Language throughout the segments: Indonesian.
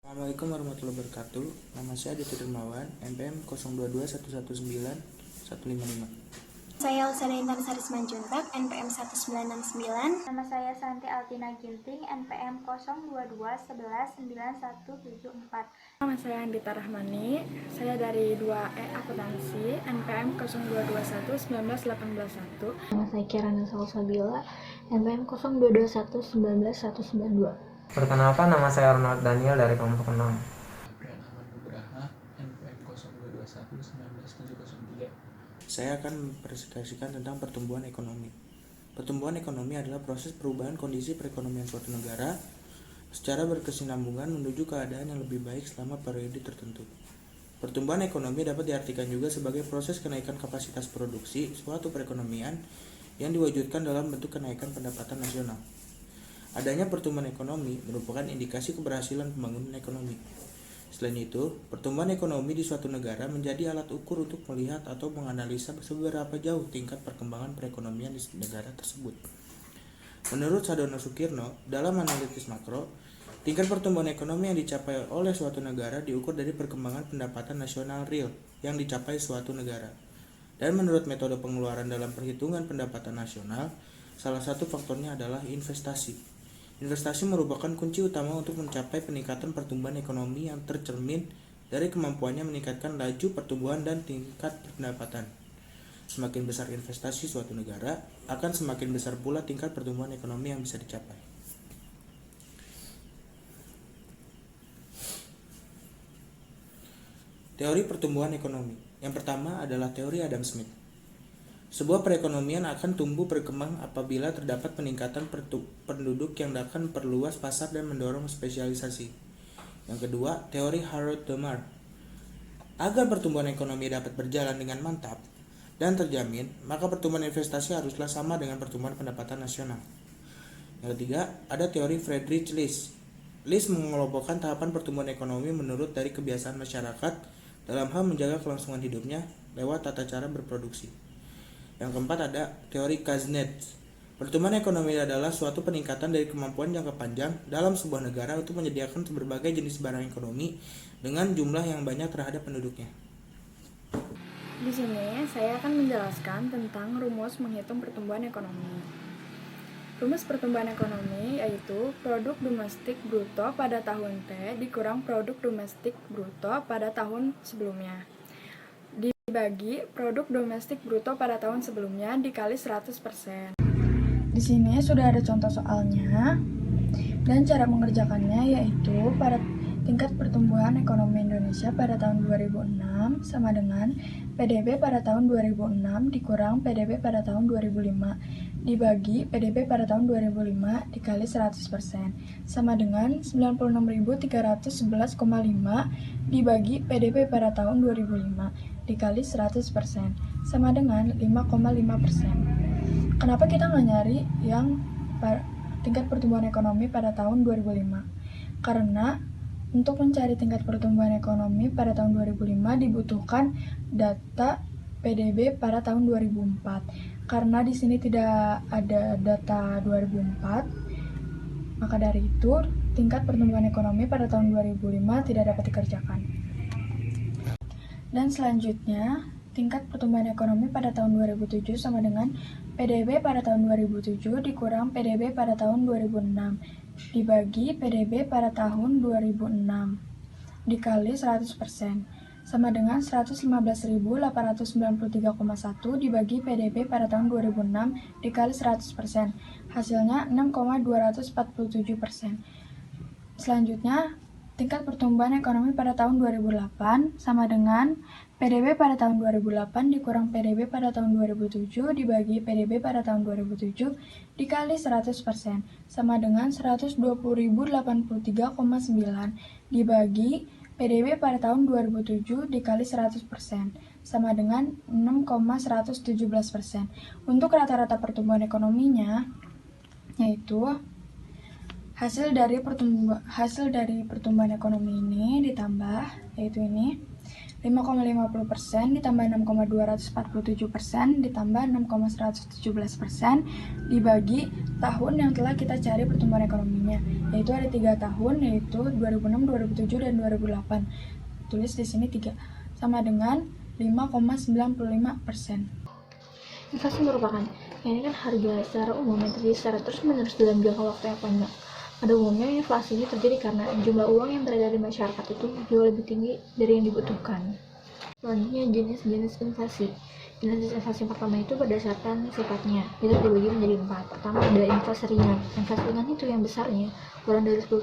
Assalamualaikum warahmatullahi wabarakatuh. Nama saya Aditya Dermawan, NPM 0211919155. Saya Elsada Intan Sari Simanjuntak, NPM 1969. Nama saya Santi Altina Ginting, NPM 0221191174. Nama saya Andita Rahmani, saya dari 2E Akuntansi, NPM 0221 Nama saya Kirana Salsabila, NPM 0221 Perkenalkan, nama saya Ronald Daniel dari kelompok 6. Brian Ahmad Nugraha, NPM 0221 Saya akan mempresentasikan tentang pertumbuhan ekonomi. Pertumbuhan ekonomi adalah proses perubahan kondisi perekonomian suatu negara secara berkesinambungan menuju keadaan yang lebih baik selama periode tertentu. Pertumbuhan ekonomi dapat diartikan juga sebagai proses kenaikan kapasitas produksi suatu perekonomian yang diwujudkan dalam bentuk kenaikan pendapatan nasional. Adanya pertumbuhan ekonomi merupakan indikasi keberhasilan pembangunan ekonomi. Selain itu, pertumbuhan ekonomi di suatu negara menjadi alat ukur untuk melihat atau menganalisa seberapa jauh tingkat perkembangan perekonomian di negara tersebut. Menurut Sadono Sukirno, dalam analisis makro, tingkat pertumbuhan ekonomi yang dicapai oleh suatu negara diukur dari perkembangan pendapatan nasional real yang dicapai suatu negara. Dan menurut metode pengeluaran dalam perhitungan pendapatan nasional, salah satu faktornya adalah investasi. Investasi merupakan kunci utama untuk mencapai peningkatan pertumbuhan ekonomi yang tercermin dari kemampuannya meningkatkan laju pertumbuhan dan tingkat pendapatan. Semakin besar investasi suatu negara, akan semakin besar pula tingkat pertumbuhan ekonomi yang bisa dicapai. Teori pertumbuhan ekonomi. Yang pertama adalah teori Adam Smith. Sebuah perekonomian akan tumbuh berkembang apabila terdapat peningkatan penduduk yang akan perluas pasar dan mendorong spesialisasi. Yang kedua, teori Harold Domar. Agar pertumbuhan ekonomi dapat berjalan dengan mantap dan terjamin, maka pertumbuhan investasi haruslah sama dengan pertumbuhan pendapatan nasional. Yang ketiga, ada teori Friedrich List. List mengelompokkan tahapan pertumbuhan ekonomi menurut dari kebiasaan masyarakat dalam hal menjaga kelangsungan hidupnya lewat tata cara berproduksi. Yang keempat ada teori Kuznets. Pertumbuhan ekonomi adalah suatu peningkatan dari kemampuan jangka panjang dalam sebuah negara untuk menyediakan berbagai jenis barang ekonomi dengan jumlah yang banyak terhadap penduduknya. Di sini saya akan menjelaskan tentang rumus menghitung pertumbuhan ekonomi. Rumus pertumbuhan ekonomi yaitu produk domestik bruto pada tahun T dikurang produk domestik bruto pada tahun sebelumnya, dibagi produk domestik bruto pada tahun sebelumnya dikali 100%. Di sini sudah ada contoh soalnya dan cara mengerjakannya, yaitu pada tingkat pertumbuhan ekonomi Indonesia pada tahun 2006 sama dengan PDB pada tahun 2006 dikurang PDB pada tahun 2005 dibagi PDB pada tahun 2005 dikali 100% sama dengan 96.311,5 dibagi PDB pada tahun 2005 dikali 100% sama dengan 5,5%. Kenapa kita nggak nyari yang tingkat pertumbuhan ekonomi pada tahun 2005? Karena untuk mencari tingkat pertumbuhan ekonomi pada tahun 2005 dibutuhkan data PDB pada tahun 2004. Karena di sini tidak ada data 2004, maka dari itu tingkat pertumbuhan ekonomi pada tahun 2005 tidak dapat dikerjakan. Dan selanjutnya, tingkat pertumbuhan ekonomi pada tahun 2007 sama dengan PDB pada tahun 2007 dikurang PDB pada tahun 2006 dibagi PDB pada tahun 2006 dikali 100% sama dengan 115.893,1 dibagi PDB pada tahun 2006 dikali 100%, hasilnya 6,247%. Selanjutnya, tingkat pertumbuhan ekonomi pada tahun 2008 sama dengan PDB pada tahun 2008 dikurang PDB pada tahun 2007 dibagi PDB pada tahun 2007 dikali 100% sama dengan 120.083,9 dibagi PDB pada tahun 2007 dikali 100% sama dengan 6,117%. Untuk rata-rata pertumbuhan ekonominya yaitu Hasil dari pertumbuhan ekonomi ini ditambah, yaitu ini 5,50% ditambah 6,247% ditambah 6,117% dibagi tahun yang telah kita cari pertumbuhan ekonominya, yaitu ada 3 tahun, yaitu 2006, 2007, dan 2008. Tulis di sini 3, sama dengan 5,95%. Inflasi merupakan kenaikan harga secara umum yang terjadi secara terus-menerus dalam jangka waktu yang panjang. Pada umumnya, inflasi ini terjadi karena jumlah uang yang beredar di masyarakat itu jauh lebih tinggi dari yang dibutuhkan. Selanjutnya, jenis-jenis inflasi. Jenis inflasi pertama itu berdasarkan sifatnya, itu dibagi menjadi 4. Pertama ada inflasi ringan. Inflasi ringan itu yang besarnya kurang dari 10%.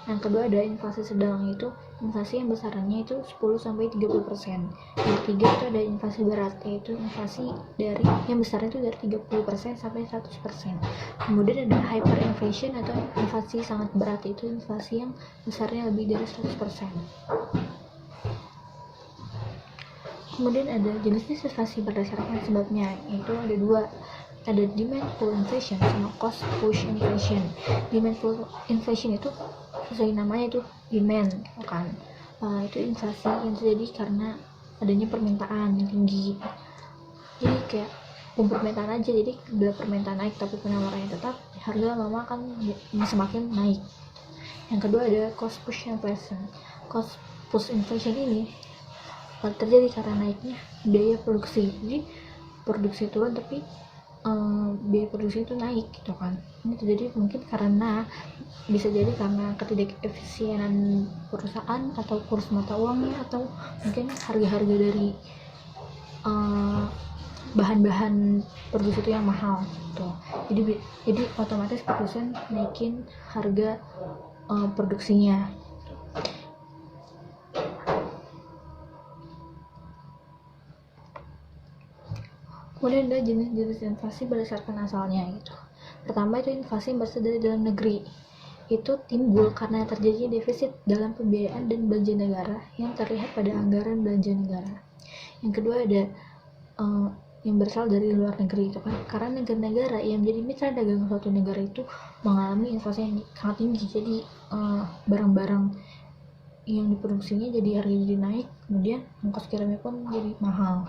Yang kedua ada inflasi sedang, yaitu inflasi yang besarannya itu 10-30%. Yang ketiga itu ada inflasi berat, yaitu inflasi dari yang besarnya itu dari 30% sampai 100%. Kemudian ada hyperinflation atau inflasi sangat berat, itu inflasi yang besarnya lebih dari 100%. Kemudian ada jenis-jenis inflasi berdasarkan sebabnya, yaitu ada 2. Ada demand pull inflation sama cost push inflation. Demand pull inflation itu sesuai namanya itu demand, kan? Itu inflasi yang terjadi karena adanya permintaan yang tinggi. Jadi kayak permintaan aja, jadi bila permintaan naik tapi penawarannya tetap, harga lama akan semakin naik. Yang kedua ada cost push inflation. Cost push inflation ini terjadi karena naiknya biaya produksi. Jadi produksi turun tapi biaya produksi itu naik gitu kan. Ini terjadi mungkin karena bisa jadi karena ketidakefisienan perusahaan atau kurs mata uangnya, atau mungkin harga-harga dari bahan-bahan produksi itu yang mahal gitu. Jadi otomatis produsen naikin harga produksinya. Kemudian ada jenis-jenis inflasi berdasarkan asalnya gitu. Pertama itu inflasi yang berasal dari dalam negeri. Itu timbul karena terjadinya defisit dalam pembiayaan dan belanja negara yang terlihat pada anggaran belanja negara. Yang kedua ada yang berasal dari luar negeri itu kan, karena negara-negara yang menjadi mitra dagang suatu negara itu mengalami inflasi yang sangat tinggi. Jadi barang-barang yang diproduksinya jadi harganya jadi naik, kemudian ongkos kirimnya pun jadi mahal.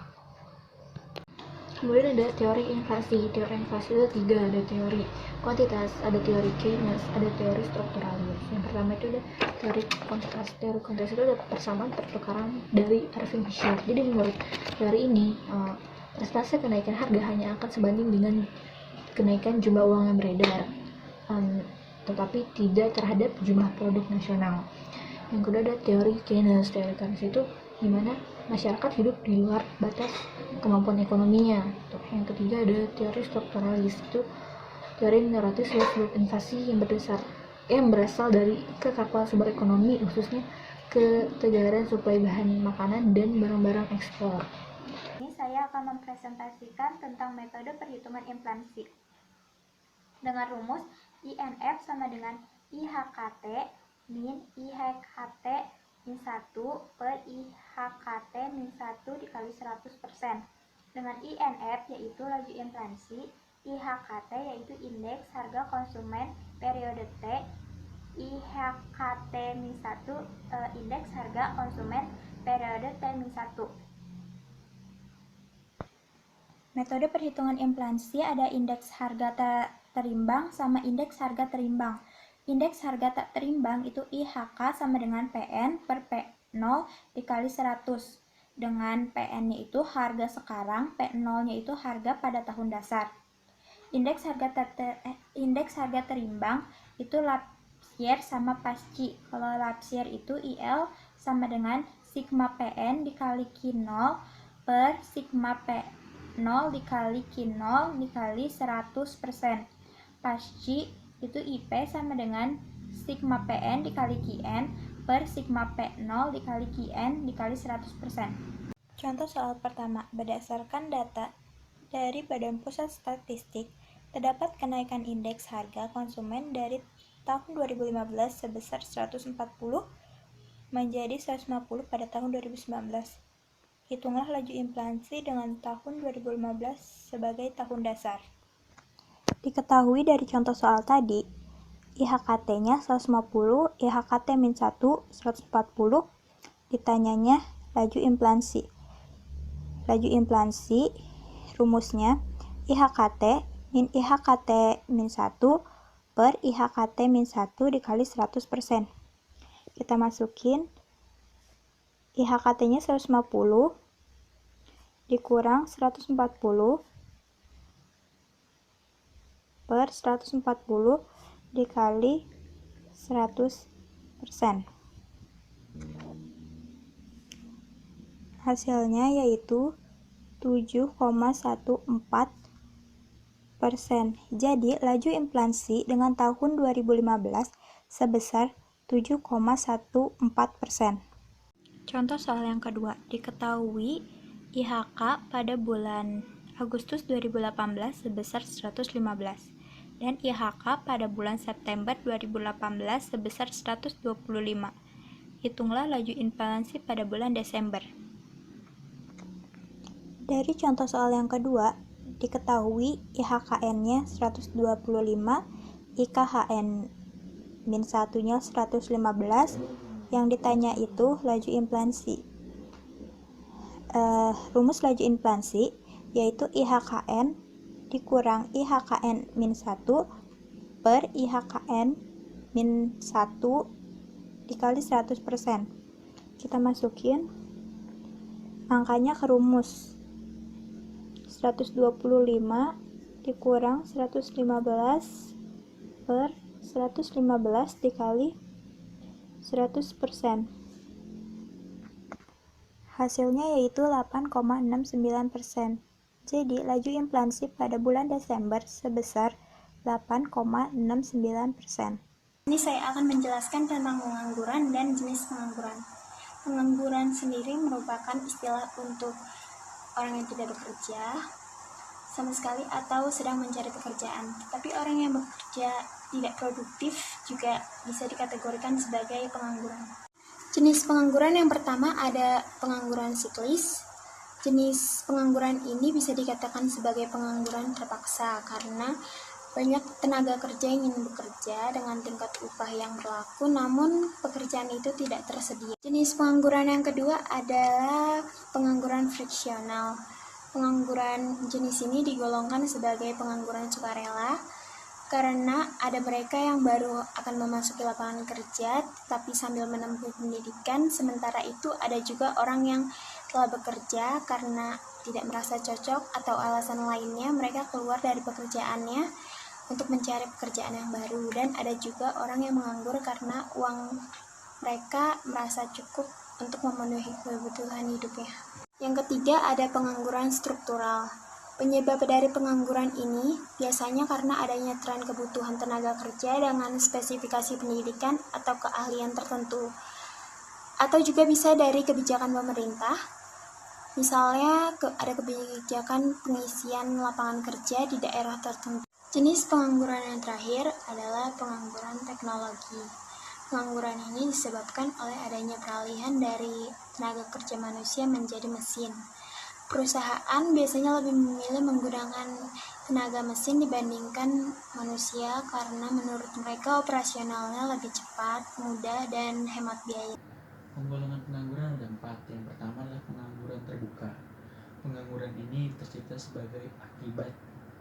Kemudian ada teori inflasi. Teori inflasi itu 3, ada teori kuantitas, ada teori Keynes, ada teori strukturalis. Yang pertama itu ada teori kuantitas. Teori kuantitas itu ada persamaan pertukaran dari Irving Fisher. Jadi menurut teori ini, persentase kenaikan harga hanya akan sebanding dengan kenaikan jumlah uang yang beredar, tetapi tidak terhadap jumlah produk nasional. Yang kedua ada teori Keynes. Teori Keynes itu dimana masyarakat hidup di luar batas kemampuan ekonominya. Yang ketiga ada teori strukturalis, itu teori naratif self inflasi yang berasal dari kekakuan sumber ekonomi, khususnya ketegaran suplai bahan makanan dan barang-barang ekspor. Ini saya akan mempresentasikan tentang metode perhitungan inflasi dengan rumus INF sama dengan IHKT min IHKT min 1 per IHKT min 1 dikali 100%. Dengan INF yaitu laju inflasi, IHKT yaitu indeks harga konsumen periode T, IHKT min 1 indeks harga konsumen periode T min 1. Metode perhitungan inflasi ada indeks harga terimbang sama indeks harga terimbang. Indeks harga tak terimbang itu IHK sama dengan PN per P0 dikali 100. Dengan PN-nya itu harga sekarang, P0-nya itu harga pada tahun dasar. Indeks harga terimbang itu Lapsier sama Pasci. Kalau Lapsier itu IL sama dengan sigma PN dikali Q0 per sigma P0 dikali Q0 dikali 100%. Pasci itu IP sama dengan sigma PN dikali Qn per sigma P0 dikali Qn dikali 100%. Contoh soal pertama, berdasarkan data dari Badan Pusat Statistik, terdapat kenaikan indeks harga konsumen dari tahun 2015 sebesar 140 menjadi 150 pada tahun 2019. Hitunglah laju inflasi dengan tahun 2015 sebagai tahun dasar. Diketahui dari contoh soal tadi, IHKT-nya 150, IHKT-1 140, ditanyanya laju inflasi. Laju inflasi rumusnya IHKT min IHKT-1 per IHKT-1 dikali 100%. Kita masukin IHKT-nya 150 dikurang 140 per 140 dikali 100%. Hasilnya yaitu 7,14%. Jadi, laju inflasi dengan tahun 2015 sebesar 7,14%. Contoh soal yang kedua, diketahui IHK pada bulan Agustus 2018 sebesar 115 dan IHK pada bulan September 2018 sebesar 125. Hitunglah laju inflasi pada bulan Desember. Dari contoh soal yang kedua, diketahui IHKN-nya 125, IKHN-1-nya 115, yang ditanya itu laju inflasi. Rumus laju inflasi yaitu IHKN dikurang IHKN-1 per IHKN-1 dikali 100%. Kita masukin angkanya ke rumus. 125 dikurang 115 per 115 dikali 100%. Hasilnya yaitu 8,69%. Jadi, laju inflasi pada bulan Desember sebesar 8,69%. Ini saya akan menjelaskan tentang pengangguran dan jenis pengangguran. Pengangguran sendiri merupakan istilah untuk orang yang tidak bekerja sama sekali atau sedang mencari pekerjaan. Tapi orang yang bekerja tidak produktif juga bisa dikategorikan sebagai pengangguran. Jenis pengangguran yang pertama ada pengangguran siklis. Jenis pengangguran ini bisa dikatakan sebagai pengangguran terpaksa karena banyak tenaga kerja yang ingin bekerja dengan tingkat upah yang berlaku, namun pekerjaan itu tidak tersedia. Jenis pengangguran yang kedua adalah pengangguran friksional. Pengangguran jenis ini digolongkan sebagai pengangguran sukarela karena ada mereka yang baru akan memasuki lapangan kerja tapi sambil menempuh pendidikan, sementara itu ada juga orang yang telah bekerja karena tidak merasa cocok atau alasan lainnya mereka keluar dari pekerjaannya untuk mencari pekerjaan yang baru, dan ada juga orang yang menganggur karena uang mereka merasa cukup untuk memenuhi kebutuhan hidupnya. Yang ketiga ada pengangguran struktural. Penyebab dari pengangguran ini biasanya karena adanya tren kebutuhan tenaga kerja dengan spesifikasi pendidikan atau keahlian tertentu. Atau juga bisa dari kebijakan pemerintah. Misalnya ada kebijakan pengisian lapangan kerja di daerah tertentu. Jenis pengangguran yang terakhir adalah pengangguran teknologi. Pengangguran ini disebabkan oleh adanya peralihan dari tenaga kerja manusia menjadi mesin. Perusahaan biasanya lebih memilih menggunakan tenaga mesin dibandingkan manusia karena menurut mereka operasionalnya lebih cepat, mudah, dan hemat biaya. Penggolongan pengangguran ada 4. Yang pertama adalah pengangguran terbuka. Pengangguran ini tercipta sebagai akibat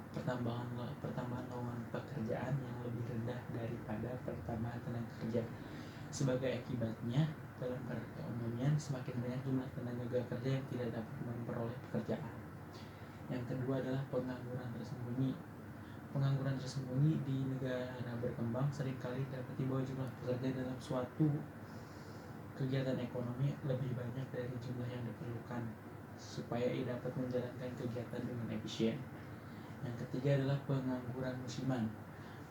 pertambahan lowongan pekerjaan yang lebih rendah daripada pertambahan tenaga kerja. Sebagai akibatnya, dalam perekonomian semakin banyak jumlah tenaga kerja yang tidak dapat memperoleh pekerjaan. Yang kedua adalah pengangguran tersembunyi. Pengangguran tersembunyi di negara berkembang seringkali dapat dibawa jumlah pekerja dalam suatu kegiatan ekonomi lebih banyak dari jumlah yang diperlukan supaya ia dapat menjalankan kegiatan dengan efisien. Yang ketiga adalah pengangguran musiman.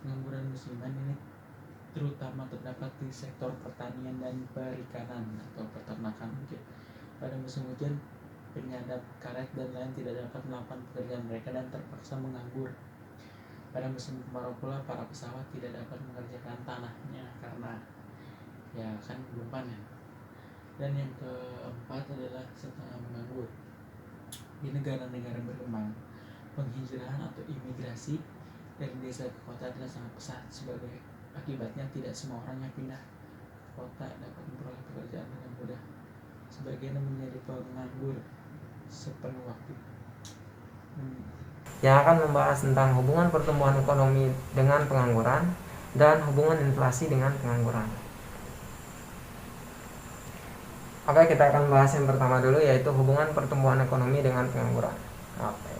Pengangguran musiman ini terutama terdapat di sektor pertanian dan perikanan atau peternakan. Pada musim hujan, penyadap karet dan lain tidak dapat melakukan pekerjaan mereka dan terpaksa menganggur. Pada musim kemarau pula, para pesawat tidak dapat mengerjakan tanahnya karena kan belum panen. Dan yang keempat adalah setengah menganggur. Di negara-negara berkembang, penghijrahan atau imigrasi dari desa ke kota adalah sangat pesat. Sebagai Akibatnya tidak semua orang yang pindah kota dapat memperoleh pekerjaan dengan mudah. Sebagian menjadi penganggur sepenuh waktu. Yang akan membahas tentang hubungan pertumbuhan ekonomi dengan pengangguran dan hubungan inflasi dengan pengangguran. Oke, kita akan bahas yang pertama dulu, yaitu hubungan pertumbuhan ekonomi dengan pengangguran. Oke.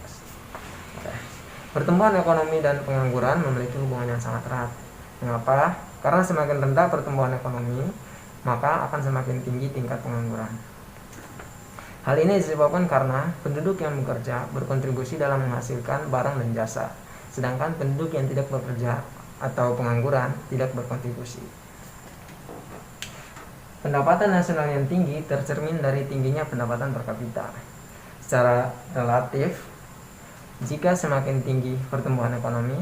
Pertumbuhan ekonomi dan pengangguran memiliki hubungan yang sangat erat. Mengapa? Karena semakin rendah pertumbuhan ekonomi, maka akan semakin tinggi tingkat pengangguran. Hal ini disebabkan karena penduduk yang bekerja berkontribusi dalam menghasilkan barang dan jasa, sedangkan penduduk yang tidak bekerja atau pengangguran tidak berkontribusi. Pendapatan nasional yang tinggi tercermin dari tingginya pendapatan per kapita. Secara relatif, jika semakin tinggi pertumbuhan ekonomi,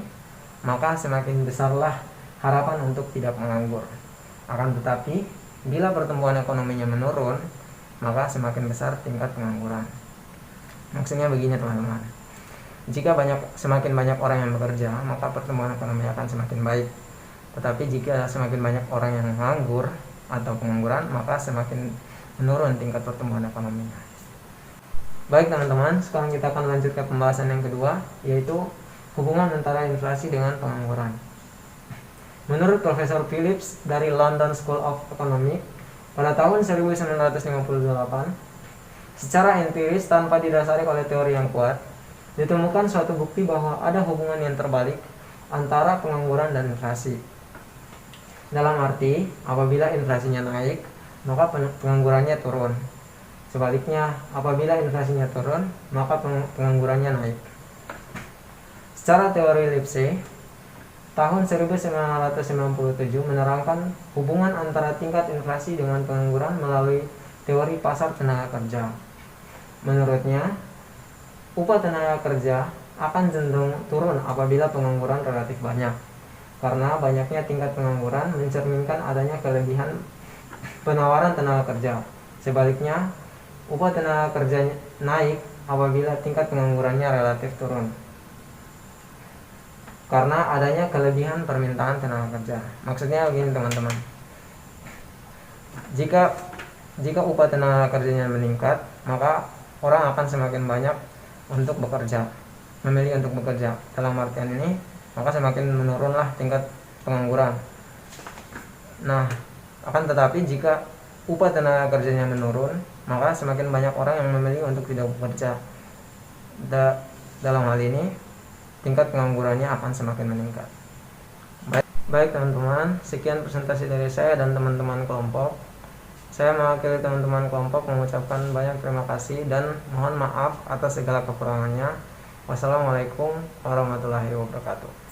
maka semakin besarlah harapan untuk tidak menganggur. Akan tetapi, bila pertumbuhan ekonominya menurun, maka semakin besar tingkat pengangguran. Maksudnya begini teman-teman, jika semakin banyak orang yang bekerja, maka pertumbuhan ekonomi akan semakin baik. Tetapi jika semakin banyak orang yang menganggur atau pengangguran, maka semakin menurun tingkat pertumbuhan ekonominya. Baik teman-teman, sekarang kita akan lanjut ke pembahasan yang kedua, yaitu hubungan antara inflasi dengan pengangguran. Menurut Profesor Phillips dari London School of Economics, pada tahun 1958, secara empiris tanpa didasari oleh teori yang kuat, ditemukan suatu bukti bahwa ada hubungan yang terbalik antara pengangguran dan inflasi. Dalam arti, apabila inflasinya naik, maka penganggurannya turun. Sebaliknya, apabila inflasinya turun, maka penganggurannya naik. Secara teori Lipse, tahun 1997 menerangkan hubungan antara tingkat inflasi dengan pengangguran melalui teori pasar tenaga kerja. Menurutnya, upah tenaga kerja akan cenderung turun apabila pengangguran relatif banyak, karena banyaknya tingkat pengangguran mencerminkan adanya kelebihan penawaran tenaga kerja. Sebaliknya, upah tenaga kerja naik apabila tingkat penganggurannya relatif turun, karena adanya kelebihan permintaan tenaga kerja. Maksudnya begini teman-teman, jika upah tenaga kerjanya meningkat, maka orang akan semakin banyak untuk bekerja, memilih untuk bekerja. Dalam artian ini, maka semakin menurunlah tingkat pengangguran. Nah, akan tetapi jika upah tenaga kerjanya menurun, maka semakin banyak orang yang memilih untuk tidak bekerja. Dalam hal ini, tingkat penganggurannya akan semakin meningkat. Baik teman-teman, sekian presentasi dari saya dan teman-teman kelompok. Saya mewakili teman-teman kelompok mengucapkan banyak terima kasih dan mohon maaf atas segala kekurangannya. Wassalamualaikum warahmatullahi wabarakatuh.